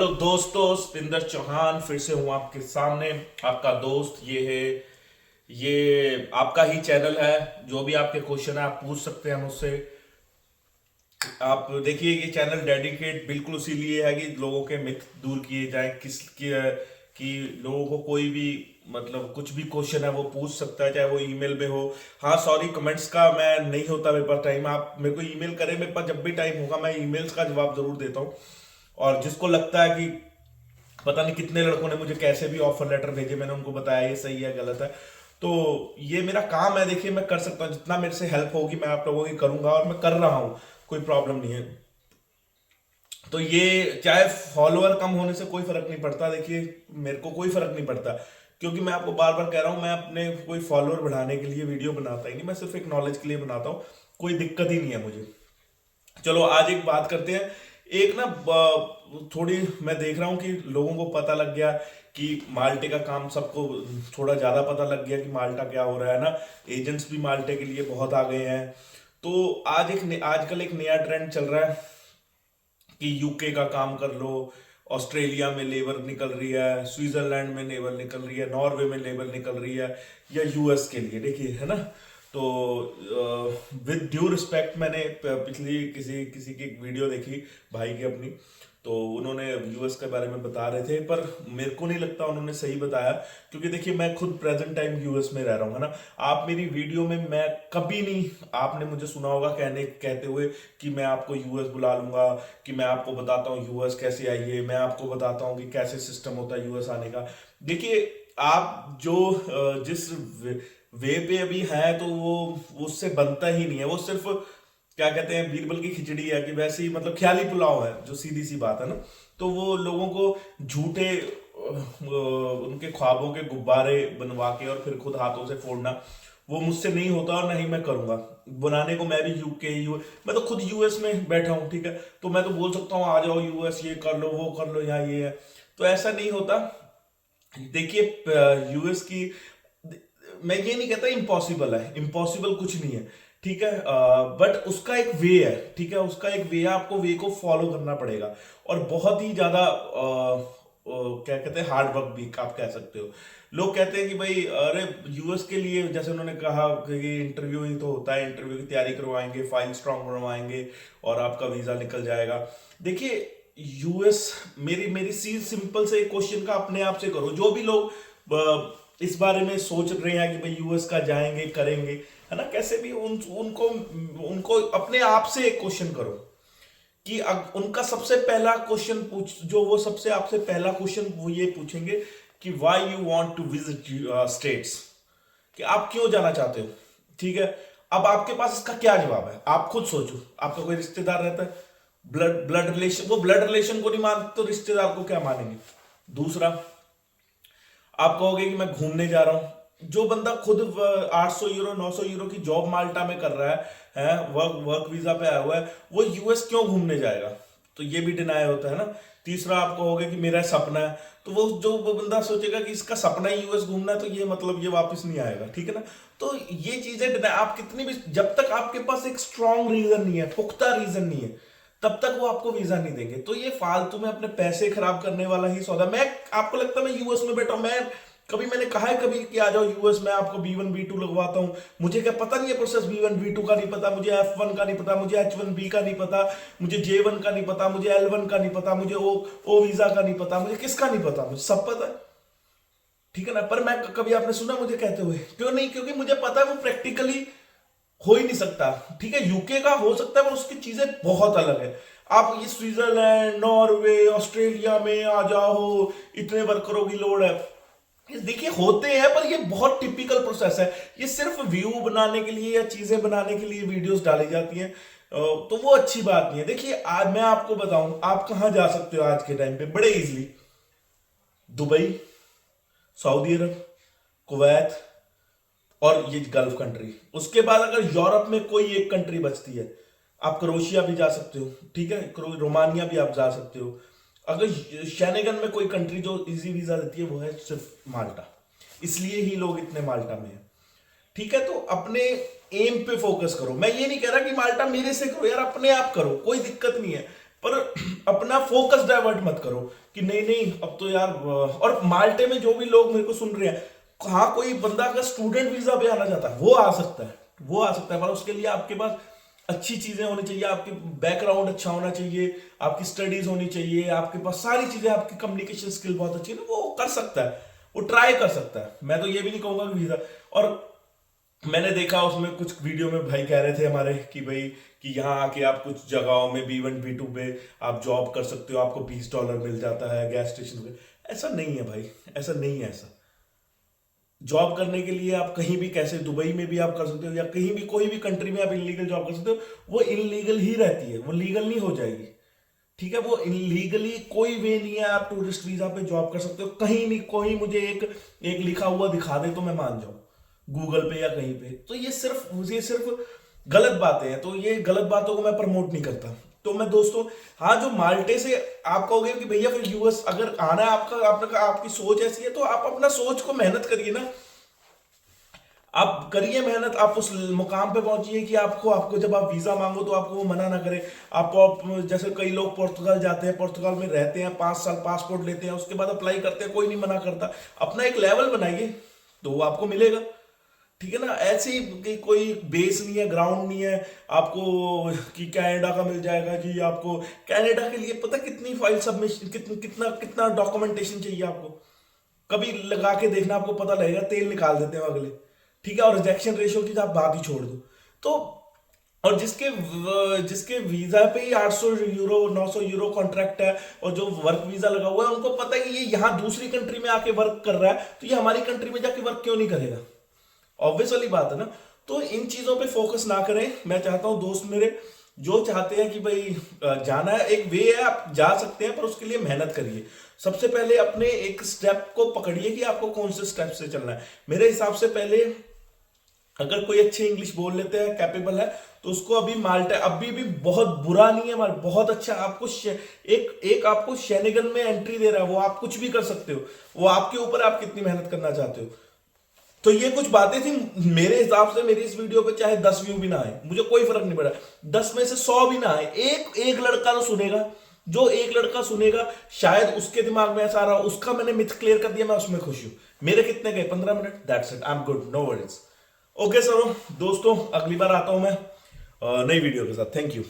Hello दोस्तों, सतिंदर चौहान फिर से हूं आपके सामने। आपका दोस्त ये है, ये आपका ही चैनल है। जो भी आपके क्वेश्चन है आप पूछ सकते हैं मुझसे। आप देखिए, ये चैनल डेडिकेट बिल्कुल उसी लिए है कि लोगों के मिथ दूर किए जाए, कि लोगों को कोई भी मतलब कुछ भी क्वेश्चन है वो पूछ सकता है, चाहे वो ईमेल में हो। हाँ सॉरी, कमेंट्स का मैं नहीं होता मेरे पास टाइम। आप मेरे को ईमेल करें, मेरे पास जब भी टाइम होगा मैं ईमेल्स का जवाब जरूर देता हूँ। और जिसको लगता है कि पता नहीं कितने लड़कों ने मुझे कैसे भी ऑफर लेटर भेजे, मैंने उनको बताया ये सही है गलत है। तो ये मेरा काम है, देखिए मैं कर सकता हूँ जितना मेरे से हेल्प होगी मैं आप लोगों की करूंगा, और मैं कर रहा हूँ। कोई प्रॉब्लम नहीं है। तो ये चाहे फॉलोअर कम होने से कोई फर्क नहीं पड़ता। देखिए मेरे को कोई फर्क नहीं पड़ता, क्योंकि मैं आपको बार बार कह रहा हूँ, मैं अपने कोई फॉलोअर बढ़ाने के लिए वीडियो बनाता ही नहीं, मैं सिर्फ एक नॉलेज के लिए बनाता हूँ। कोई दिक्कत ही नहीं है मुझे। चलो आज एक बात करते हैं। एक ना थोड़ी मैं देख रहा हूँ कि लोगों को पता लग गया कि माल्टे का काम, सबको थोड़ा ज्यादा पता लग गया कि माल्टा क्या हो रहा है ना। एजेंट्स भी माल्टे के लिए बहुत आ गए हैं। तो आजकल एक नया ट्रेंड चल रहा है कि यूके का काम कर लो, ऑस्ट्रेलिया में लेबर निकल रही है, स्विट्जरलैंड में लेबर निकल रही है, नॉर्वे में लेबर निकल रही है, या यूएस के लिए, देखिए है ना। तो विद ड्यू रिस्पेक्ट, मैंने पिछली किसी किसी की एक वीडियो देखी भाई की अपनी। तो उन्होंने यूएस के बारे में बता रहे थे, पर मेरे को नहीं लगता उन्होंने सही बताया, क्योंकि देखिए मैं खुद प्रेजेंट टाइम यूएस में रह रहा हूँ, है ना। आप मेरी वीडियो में, मैं कभी नहीं, आपने मुझे सुना होगा कहते हुए कि मैं आपको यूएस बुला लूंगा, कि मैं आपको बताता हूँ यूएस कैसे आइए, मैं आपको बताता हूँ कि कैसे सिस्टम होता है यूएस आने का। देखिए आप जो जिस वे पे अभी है, तो वो उससे बनता ही नहीं है। वो सिर्फ क्या कहते हैं, बीरबल की खिचड़ी है कि वैसे ही, मतलब ख्याली पुलाव है, जो सीधी सी बात है ना। तो वो लोगों को झूठे उनके ख्वाबों के गुब्बारे बनवा के और फिर खुद हाथों से फोड़ना, वो मुझसे नहीं होता और नहीं मैं करूंगा। बनाने को मैं भी मैं तो खुद यूएस में बैठा हूँ, ठीक है। तो मैं तो बोल सकता हूँ आ जाओ यूएस, ये कर लो वो कर लो, यहाँ ये है। तो ऐसा नहीं होता। देखिए यूएस की, मैं ये नहीं कहता इम्पॉसिबल है, इम्पॉसिबल कुछ नहीं है, ठीक है। बट उसका एक वे है, ठीक है, उसका एक वे है, आपको वे को फॉलो करना पड़ेगा। और बहुत ही ज्यादा क्या कहते हैं, हार्ड वर्क भी आप कह सकते हो। लोग कहते हैं कि भाई अरे यूएस के लिए, जैसे उन्होंने कहा कि इंटरव्यू ही तो होता है, इंटरव्यू की तैयारी करवाएंगे, फाइल स्ट्रांग बनवाएंगे और आपका वीजा निकल जाएगा। देखिए यूएस, मेरी मेरी सी सिंपल से क्वेश्चन का अपने आप से करो। जो भी लोग इस बारे में सोच रहे हैं कि भाई यूएस का जाएंगे करेंगे, है ना, कैसे भी उनको उनको अपने आप से एक क्वेश्चन करो कि उनका सबसे पहला क्वेश्चन पूछ, जो वो सबसे आपसे पहला क्वेश्चन वो ये पूछेंगे कि why you want to visit States, कि आप क्यों जाना चाहते हो, ठीक है। अब आपके पास इसका क्या जवाब है, आप खुद सोचो। आपका कोई रिश्तेदार रहता है, ब्लड ब्लड रिलेशन, वो ब्लड रिलेशन को नहीं मानते तो रिश्तेदार को क्या मानेंगे। दूसरा, आप कहोगे कि मैं घूमने जा रहा हूं। जो बंदा खुद 800 यूरो 900 यूरो की जॉब माल्टा में कर रहा है, वर्क वर्क वीजा पे आया हुआ है, वो यूएस क्यों घूमने जाएगा। तो ये भी डिनाई होता है ना। तीसरा, आप कहोगे कि मेरा सपना है, तो वो बंदा सोचेगा कि इसका सपना ही यूएस घूमना है, तो ये मतलब ये वापस नहीं आएगा, ठीक है ना। तो ये चीजें आप कितनी भी, जब तक आपके पास एक स्ट्रांग रीजन नहीं है, पुख्ता रीजन नहीं है, तब तक वो आपको वीजा नहीं देंगे। तो ये फालतू में अपने पैसे खराब करने वाला ही सौदा। मैं, आपको लगता है मैं यूएस में बैठा हूं, मैंने कहा है कभी कि आ जाओ यूएस में आपको B1 B2 लगवाता हूं। मुझे क्या पता नहीं है प्रोसेस, B1 B2 का नहीं पता, मुझे F1 का नहीं पता, मुझे H1B का नहीं पता, मुझे J1 का नहीं पता, मुझे L1 का नहीं पता, मुझे ओ वीजा का नहीं पता, मुझे किसका नहीं पता, मुझे सब पता है, ठीक है ना। पर मैं कभी आपने सुना मुझे कहते हुए, क्यों नहीं, क्योंकि मुझे पता है वो प्रैक्टिकली हो ही नहीं सकता, ठीक है। यूके का हो सकता है पर उसकी चीजें बहुत अलग है। आप ये स्विट्जरलैंड, नॉर्वे, ऑस्ट्रेलिया में आ जाओ, इतने वर्करों की लोड है। ये देखिए होते हैं, पर ये बहुत टिपिकल प्रोसेस है। ये सिर्फ व्यू बनाने के लिए या चीजें बनाने के लिए वीडियोस डाली जाती हैं, तो वो अच्छी बात नहीं है। देखिए आज मैं आपको बताऊं, आप कहां जा सकते हो आज के टाइम पे बड़े इजली। दुबई, सऊदी अरब, कुवैत और ये गल्फ कंट्री। उसके बाद अगर यूरोप में कोई एक कंट्री बचती है, आप क्रोएशिया भी जा सकते हो, ठीक है, रोमानिया भी आप जा सकते हो। अगर शेनेगन में कोई कंट्री जो इजी वीजा देती है, वो है सिर्फ माल्टा। इसलिए ही लोग इतने माल्टा में हैं, ठीक है। तो अपने एम पे फोकस करो। मैं ये नहीं कह रहा कि माल्टा मेरे से करो यार, अपने आप करो, कोई दिक्कत नहीं है। पर अपना फोकस डाइवर्ट मत करो कि नहीं नहीं अब तो यार। और माल्टे में जो भी लोग मेरे को सुन रहे हैं, हाँ कोई बंदा अगर स्टूडेंट वीजा पे आना चाहता है वो आ सकता है, वो आ सकता है, पर उसके लिए आपके पास अच्छी चीजें होनी चाहिए, आपके बैकग्राउंड अच्छा होना चाहिए, आपकी स्टडीज होनी चाहिए, आपके पास सारी चीजें, आपकी कम्युनिकेशन स्किल बहुत अच्छी है ना, वो कर सकता है, वो ट्राई कर सकता है। मैं तो ये भी नहीं कहूंगा कि वीजा। और मैंने देखा उसमें कुछ वीडियो में भाई कह रहे थे हमारे कि भाई कि यहाँ आके आप कुछ जगहों में B1 B2 पे आप जॉब कर सकते हो, आपको $20 मिल जाता है गैस स्टेशन पे। ऐसा नहीं है भाई, ऐसा नहीं है। ऐसा जॉब करने के लिए आप कहीं भी, कैसे दुबई में भी आप कर सकते हो, या कहीं भी कोई भी कंट्री में आप इलीगल जॉब कर सकते हो, वो इलीगल ही रहती है, वो लीगल नहीं हो जाएगी। ठीक है, वो इलीगली कोई वे नहीं है। आप टूरिस्ट वीजा पे जॉब कर सकते हो कहीं नहीं, कोई मुझे एक एक लिखा हुआ दिखा दे तो मैं मान जाऊं गूगल पे या कहीं पे। तो ये सिर्फ गलत बातें हैं, तो ये गलत बातों को मैं प्रमोट नहीं करता। तो मैं दोस्तों, हाँ जो माल्टे से आप कहोगे कि भैया फिर यूएस अगर आना है आपकी सोच ऐसी है, तो आप अपना सोच को मेहनत करिए ना, आप करिए मेहनत, आप उस मुकाम पे पहुंचिए कि आपको आपको जब आप वीजा मांगो तो आपको वो मना ना करे। जैसे कई लोग पुर्तगाल जाते हैं, पुर्तगाल में रहते हैं 5 साल, पासपोर्ट लेते हैं, उसके बाद अप्लाई करते हैं, कोई नहीं मना करता। अपना एक लेवल बनाइए तो वो आपको मिलेगा। ठीक है ना, ऐसे ही कि कोई बेस नहीं है, ग्राउंड नहीं है आपको कि कनाडा का मिल जाएगा जी। आपको कनाडा के लिए पता कितनी फाइल सबमिशन, कितना कितना डॉक्यूमेंटेशन चाहिए आपको, कभी लगा के देखना, आपको पता लगेगा, तेल निकाल देते हैं अगले। ठीक है, और रिजेक्शन रेशियो की तो आप बात ही छोड़ दो। तो और जिसके वीजा पे ही 800 यूरो 900 यूरो कॉन्ट्रैक्ट है, और जो वर्क वीजा लगा हुआ है, उनको पता है कि ये यहाँ दूसरी कंट्री में आके वर्क कर रहा है, तो ये हमारी कंट्री में जाके वर्क क्यों नहीं करेगा। ऑब्वियस वाली बात है ना। तो इन चीजों पे फोकस ना करें। मैं चाहता हूं दोस्त मेरे जो चाहते हैं कि भाई जाना है, एक वे है, आप जा सकते हैं, पर उसके लिए मेहनत करिए। सबसे पहले अपने एक स्टेप को पकड़िए कि आपको कौन से स्टेप से चलना है। मेरे हिसाब से पहले अगर कोई अच्छी इंग्लिश बोल लेते हैं, कैपेबल है, तो उसको अभी माल्टा अभी भी बहुत बुरा नहीं है, बहुत अच्छा। आपको एक आपको शेनिगन में एंट्री दे रहा है, वो आप कुछ भी कर सकते हो, वो आपके ऊपर आप कितनी मेहनत करना चाहते हो। तो ये कुछ बातें थी मेरे हिसाब से। मेरी इस वीडियो पे चाहे 10 व्यू भी ना आए, मुझे कोई फर्क नहीं पड़ा, 10 में से 100 भी ना आए, एक लड़का तो सुनेगा। जो एक लड़का सुनेगा, शायद उसके दिमाग में ऐसा आ रहा हो, उसका मैंने मिथ क्लियर कर दिया, मैं उसमें खुश हूं। मेरे कितने गए? 15 minute, that's it, I am good, no worries. Okay sir दोस्तों, अगली बार आता हूं मैं नई वीडियो के साथ। Thank you.